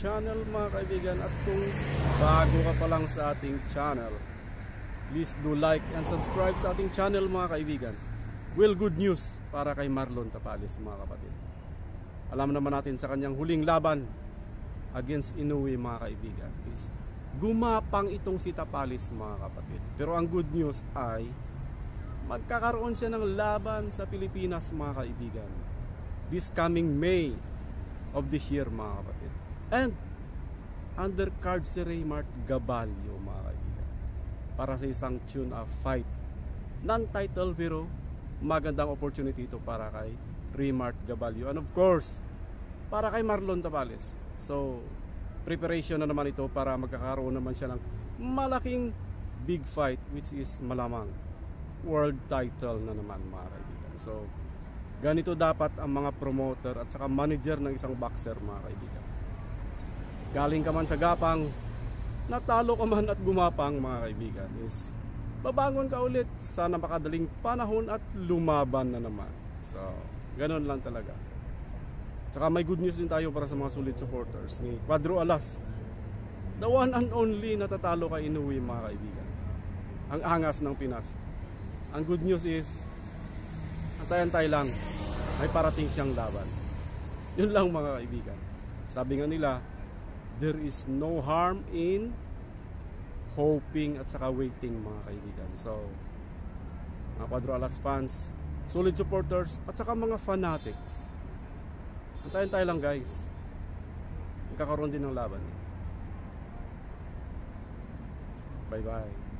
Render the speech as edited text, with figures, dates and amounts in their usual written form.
channel mga kaibigan. At kung bago ka pa lang sa ating channel, please do like and subscribe sa ating channel mga kaibigan. Well, good news para kay Marlon Tapales mga kapatid. Alam naman natin sa kanyang huling laban against Inoue mga kaibigan is gumapang itong si Tapales mga kapatid. Pero ang good news ay magkakaroon siya ng laban sa Pilipinas mga kaibigan this coming May of this year mga kapatid. And undercard si Raymart Gabalio mga kaibigan para sa isang tune-up fight, non-title pero magandang opportunity ito para kay Raymart Gabalio and of course para kay Marlon Tapales. So preparation na naman ito para magkakaroon naman siya ng malaking big fight which is malamang world title na naman mga kaibigan. So ganito dapat ang mga promoter at saka manager ng isang boxer mga kaibigan. Galing ka man sa gapang, natalo ka man at gumapang mga kaibigan, is babangon ka ulit sa napakadaling panahon at lumaban na naman. So ganun lang talaga. Saka may good news din tayo para sa mga solid supporters ni Cuadro Alas. The one and only natatalo kay Inoue mga kaibigan. Ang angas ng Pinas. Ang good news is antay-antay lang, may parating siyang laban. Yun lang mga kaibigan. Sabi nga nila, there is no harm in hoping at saka waiting mga kaibigan. So mga Cuadro Alas fans, solid supporters at saka mga fanatics, antayin-tayo lang guys, magkakaroon din ng laban. Bye bye.